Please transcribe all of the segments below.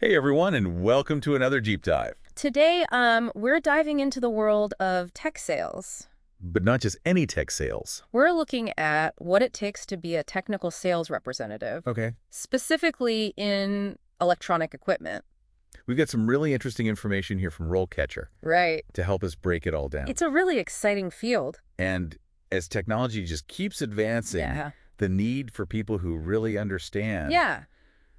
Hey everyone, and welcome to another Deep Dive. Today, we're diving into the world of tech sales. But not just any tech sales. We're looking at what it takes to be a technical sales representative, Okay. specifically in electronic equipment. We've got some really interesting information here from RoleCatcher Right. to help us break it all down. It's a really exciting field. And as technology just keeps advancing, Yeah. the need for people who really understand. Yeah.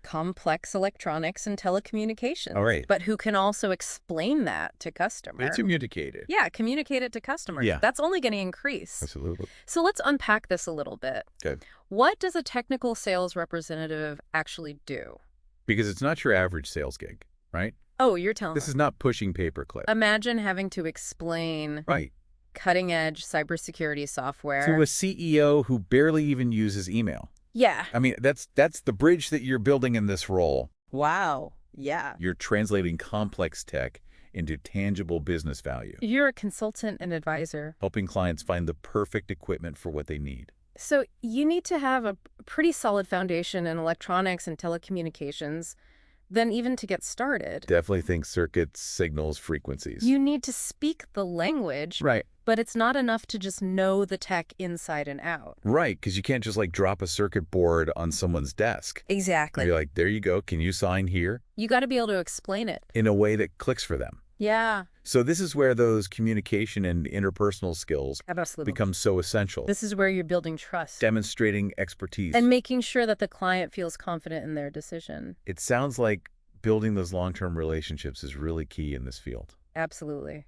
Complex electronics and telecommunications. All right. But who can also explain that to customers. It's communicated. Yeah, communicate it to customers. Yeah. That's only going to increase. Absolutely. So let's unpack this a little bit. Okay. What does a technical sales representative actually do? Because it's not your average sales gig, right? Oh, you're telling This me. is not pushing paperclip. Imagine having to explain Right. cutting-edge cybersecurity software. To a CEO who barely even uses email. Yeah. I mean, that's the bridge that you're building in this role. Wow. Yeah. You're translating complex tech into tangible business value, You're a consultant and advisor. helping clients find the perfect equipment for what they need. So you need to have a pretty solid foundation in electronics and telecommunications, then even to get started. Definitely think circuits, signals, frequencies. You need to speak the language, Right. but it's not enough to just know the tech inside and out. Right, because you can't just like drop a circuit board on someone's desk. Exactly. You're like, there you go, can you sign here? You got to be able to explain it. In a way that clicks for them. Yeah. So this is where those communication and interpersonal skills Absolutely. become so essential. This is where you're building trust. Demonstrating expertise. And making sure that the client feels confident in their decision. It sounds like building those long-term relationships is really key in this field. Absolutely.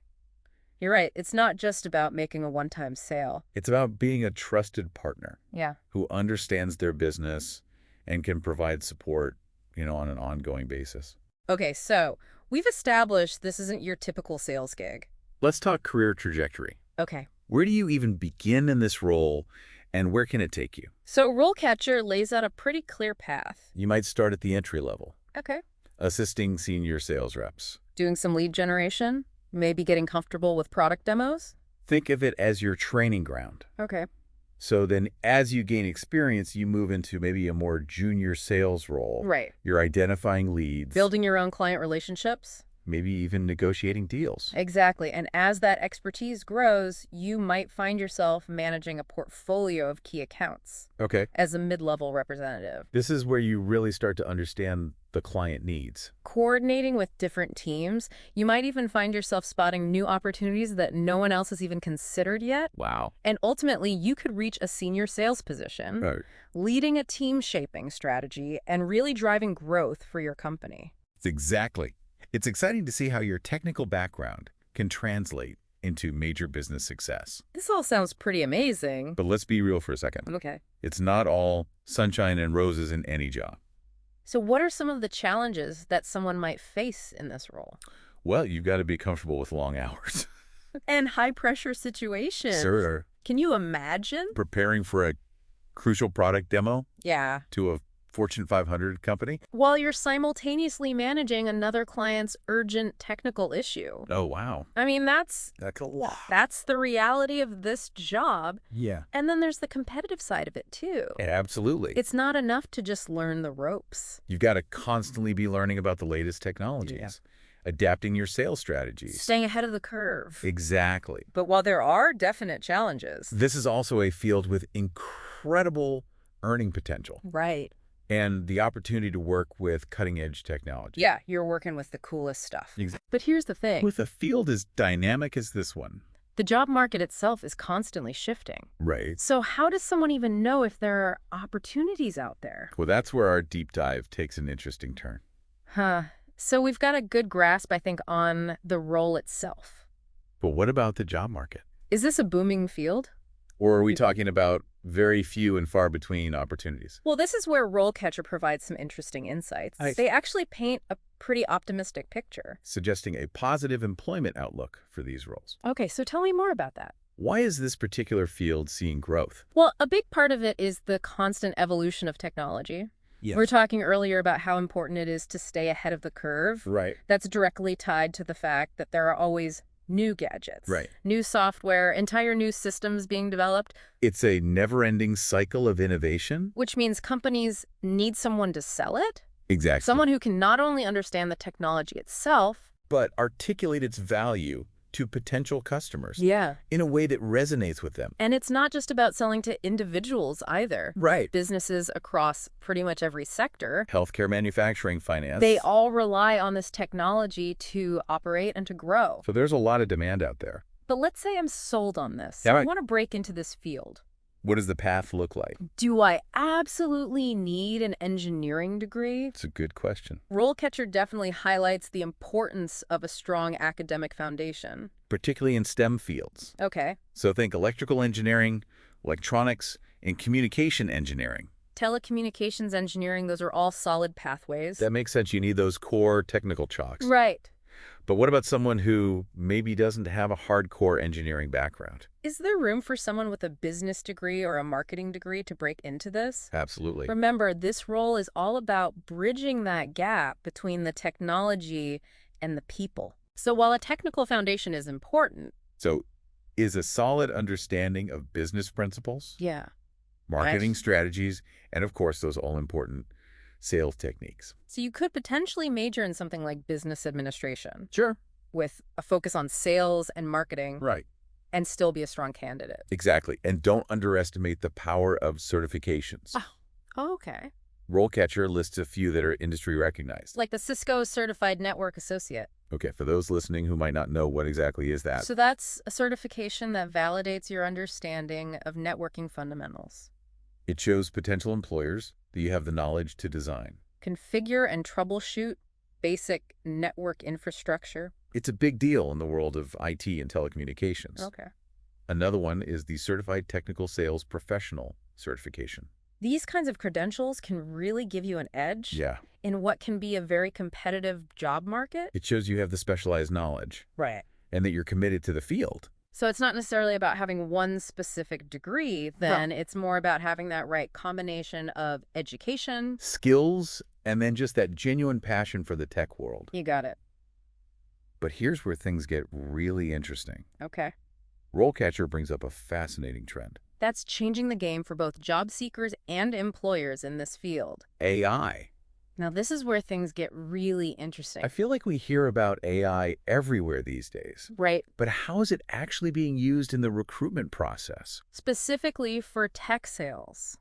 You're right. It's not just about making a one-time sale. It's about being a trusted partner Yeah. who understands their business and can provide support, on an ongoing basis. Okay, so we've established this isn't your typical sales gig. Let's talk career trajectory. Okay. Where do you even begin in this role, and where can it take you? So RoleCatcher lays out a pretty clear path. You might start at the entry level, Okay. assisting senior sales reps. Doing some lead generation, maybe getting comfortable with product demos. Think of it as your training ground. Okay. So then as you gain experience, you move into maybe a more junior sales role. Right. You're identifying leads. Building your own client relationships. Maybe even negotiating deals. Exactly. And as that expertise grows, you might find yourself managing a portfolio of key accounts Okay. as a mid-level representative. This is where you really start to understand the client needs. Coordinating with different teams, you might even find yourself spotting new opportunities that no one else has even considered yet. Wow. And ultimately, you could reach a senior sales position, Right. leading a team-shaping strategy and really driving growth for your company. Exactly. It's exciting to see how your technical background can translate into major business success. This all sounds pretty amazing. But let's be real for a second. Okay. It's not all sunshine and roses in any job. So what are some of the challenges that someone might face in this role? Well, you've got to be comfortable with long hours. And high-pressure situations. Sir, Can you imagine? preparing for a crucial product demo Yeah. to a Fortune 500 company? While you're simultaneously managing another client's urgent technical issue. Oh, wow. I mean, that's That's a lot. the reality of this job. Yeah. And then there's the competitive side of it, too. Absolutely. It's not enough to just learn the ropes. You've got to constantly be learning about the latest technologies, adapting your sales strategies. Staying ahead of the curve. Exactly. But while there are definite challenges. This is also a field with incredible earning potential Right. and the opportunity to work with cutting-edge technology. Yeah, you're working with the coolest stuff. Exactly. But here's the thing. With a field as dynamic as this one. The job market itself is constantly shifting. Right. So how does someone even know if there are opportunities out there? Well, that's where our deep dive takes an interesting turn. Huh. So we've got a good grasp, I think, on the role itself. But what about the job market? Is this a booming field? Or are we talking about very few and far between opportunities? Well, this is where RoleCatcher provides some interesting insights. They actually paint a pretty optimistic picture. Suggesting a positive employment outlook for these roles. Okay, so tell me more about that. Why is this particular field seeing growth? Well, a big part of it is the constant evolution of technology. Yes. We're talking earlier about how important it is to stay ahead of the curve. Right. That's directly tied to the fact that there are always new gadgets, Right. new software, entire new systems being developed. It's a never-ending cycle of innovation. Which means companies need someone to sell it. Exactly. Someone who can not only understand the technology itself, But articulate its value to potential customers yeah, in a way that resonates with them. and it's not just about selling to individuals either. Right. Businesses across pretty much every sector, Healthcare, manufacturing, finance. they all rely on this technology to operate and to grow. So there's a lot of demand out there. But let's say I'm sold on this. Yeah, I right. want to break into this field. What does the path look like? Do I absolutely need an engineering degree? It's a good question. RoleCatcher definitely highlights the importance of a strong academic foundation. Particularly in STEM fields. Okay. So think electrical engineering, electronics, and communication engineering. Telecommunications engineering, those are all solid pathways. That makes sense. You need those core technical chalks. Right. But what about someone who maybe doesn't have a hardcore engineering background? Is there room for someone with a business degree or a marketing degree to break into this? Absolutely. Remember, this role is all about bridging that gap between the technology and the people. So while a technical foundation is important, So is a solid understanding of business principles, yeah, marketing strategies, and of course those all-important sales techniques. so you could potentially major in something like business administration Sure. with a focus on sales and marketing Right. and still be a strong candidate. Exactly. And don't underestimate the power of certifications. Oh, okay. RoleCatcher lists a few that are industry recognized. Like the Cisco Certified Network Associate. Okay, for those listening who might not know, what exactly is that? So that's a certification that validates your understanding of networking fundamentals. It shows potential employers that you have the knowledge to design. Configure and troubleshoot basic network infrastructure. It's a big deal in the world of IT and telecommunications. Okay. Another one is the Certified Technical Sales Professional certification. These kinds of credentials can really give you an edge Yeah. in what can be a very competitive job market. It shows you have the specialized knowledge Right. and that you're committed to the field. So it's not necessarily about having one specific degree, then it's more about having that right combination of education. Skills, and then just that genuine passion for the tech world. You got it. But here's where things get really interesting. Okay. RoleCatcher brings up a fascinating trend. That's changing the game for both job seekers and employers in this field. AI. Now, this is where things get really interesting. I feel like we hear about AI everywhere these days. Right. But how is it actually being used in the recruitment process? Specifically for tech sales.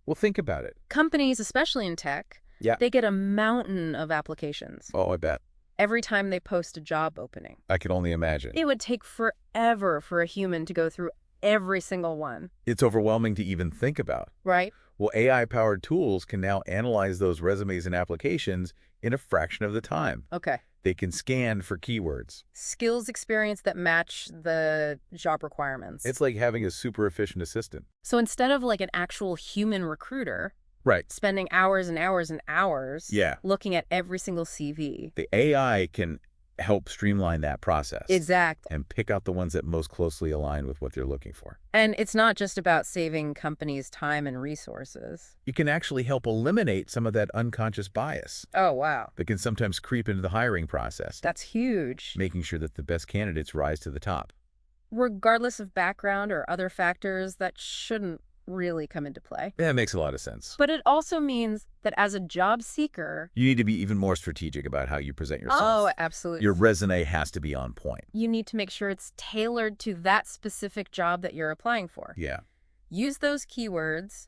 Well, think about it. Companies, especially in tech, Yeah. they get a mountain of applications Oh, I bet. every time they post a job opening. I can only imagine. It would take forever for a human to go through every single one. It's overwhelming to even think about. Right? Well, AI-powered tools can now analyze those resumes and applications in a fraction of the time. Okay. They can scan for keywords. Skills experience that match the job requirements. It's like having a super efficient assistant. So instead of like an actual human recruiter Right. spending hours and hours and hours Yeah. looking at every single CV. The AI can help streamline that process. Exactly. And pick out the ones that most closely align with what they're looking for. And it's not just about saving companies time and resources. You can actually help eliminate some of that unconscious bias Oh, wow. that can sometimes creep into the hiring process, That's huge. making sure that the best candidates rise to the top. Regardless of background or other factors that shouldn't really come into play. That makes a lot of sense. But it also means that as a job seeker, You need to be even more strategic about how you present yourself. oh, absolutely. Your resume has to be on point. You need to make sure it's tailored to that specific job that you're applying for. Yeah. Use those keywords,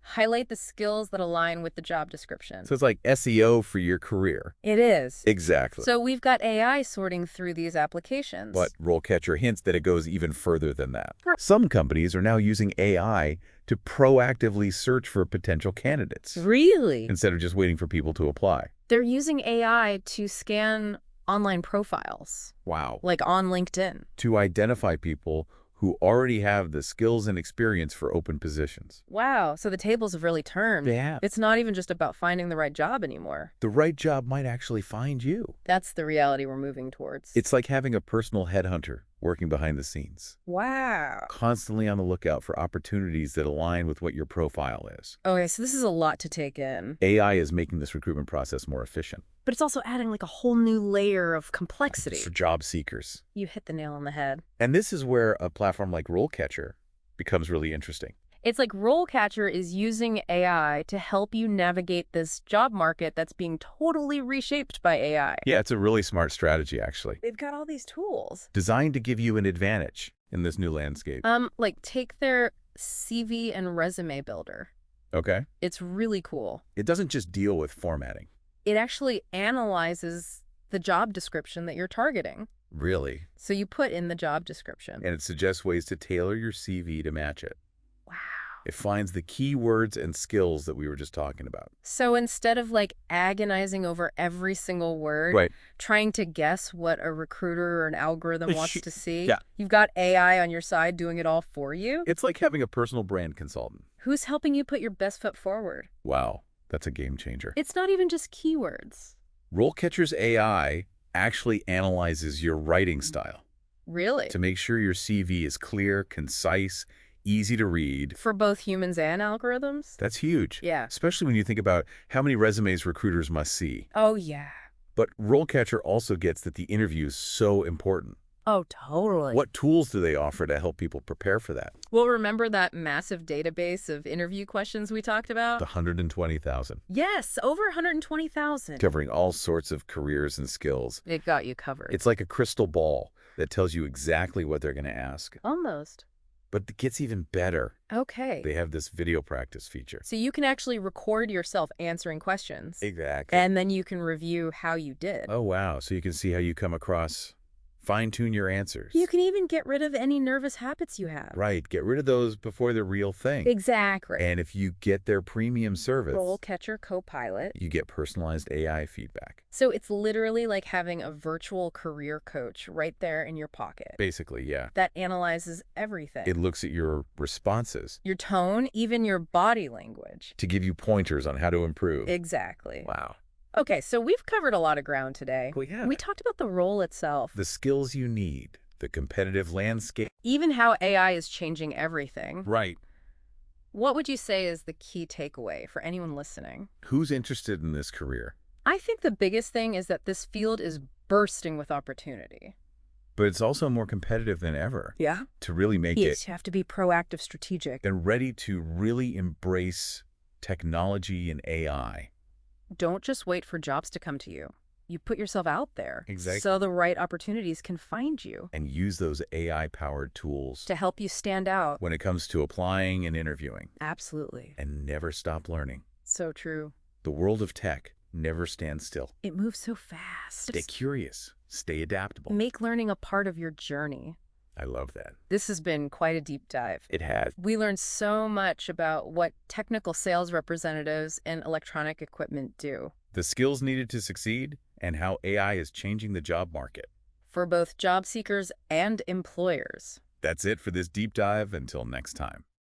highlight the skills that align with the job description. So it's like SEO for your career. It is. Exactly. So we've got AI sorting through these applications. But RoleCatcher hints that it goes even further than that. Some companies are now using AI to proactively search for potential candidates Really? instead of just waiting for people to apply. They're using AI to scan online profiles, Wow. like on LinkedIn. To identify people who already have the skills and experience for open positions. Wow, so the tables have really turned. Yeah. It's not even just about finding the right job anymore. The right job might actually find you. That's the reality we're moving towards. It's like having a personal headhunter working behind the scenes, wow. constantly on the lookout for opportunities that align with what your profile is. Okay, so this is a lot to take in. AI is making this recruitment process more efficient. But it's also adding like a whole new layer of complexity. For job seekers. You hit the nail on the head. And this is where a platform like RoleCatcher becomes really interesting. It's like RoleCatcher is using AI to help you navigate this job market that's being totally reshaped by AI. Yeah, it's a really smart strategy, actually. They've got all these tools. Designed to give you an advantage in this new landscape. Like take their CV and resume builder. Okay. It's really cool. It doesn't just deal with formatting. It actually analyzes the job description that you're targeting. Really? So you put in the job description. And it suggests ways to tailor your CV to match it. Wow. It finds the key words and skills that we were just talking about. So instead of like agonizing over every single word, Right. trying to guess what a recruiter or an algorithm wants to see, Yeah. you've got AI on your side doing it all for you. It's like having a personal brand consultant. Who's helping you put your best foot forward? Wow, that's a game changer. It's not even just keywords. RoleCatcher's AI actually analyzes your writing style Really? to make sure your CV is clear, concise, easy to read. For both humans and algorithms? That's huge. Yeah. Especially when you think about how many resumes recruiters must see. Oh, yeah. But RoleCatcher also gets that the interview is so important. Oh, totally. What tools do they offer to help people prepare for that? Well, remember that massive database of interview questions we talked about? The 120,000. Yes, over 120,000. Covering all sorts of careers and skills. It got you covered. It's like a crystal ball that tells you exactly what they're going to ask. Almost. But it gets even better. Okay. They have this video practice feature. So you can actually record yourself answering questions. Exactly. And then you can review how you did. Oh, wow. So you can see how you come across, fine-tune your answers. You can even get rid of any nervous habits you have. Right. Get rid of those before they're real thing. Exactly. And if you get their premium service, RoleCatcher Copilot. you get personalized AI feedback. So it's literally like having a virtual career coach right there in your pocket Basically, yeah. that analyzes everything. It looks at your responses Your tone, even your body language. to give you pointers on how to improve. Exactly. Wow. Okay, so we've covered a lot of ground today. Well, yeah. We talked about the role itself, The skills you need, the competitive landscape. even how AI is changing everything. Right. What would you say is the key takeaway for anyone listening? Who's interested in this career? I think the biggest thing is that this field is bursting with opportunity. But it's also more competitive than ever. Yeah? To really make You it have to be proactive, strategic. and ready to really embrace technology and AI. Don't just wait for jobs to come to you. You put yourself out there. Exactly. So the right opportunities can find you. And use those AI-powered tools To help you stand out. when it comes to applying and interviewing. Absolutely. And never stop learning. So true. The world of tech never stands still. It moves so fast. Stay curious. Stay adaptable. Make learning a part of your journey. I love that. This has been quite a deep dive. It has. We learned so much about what technical sales representatives in electronic equipment do The skills needed to succeed and how AI is changing the job market. for both job seekers and employers. That's it for this deep dive. Until next time.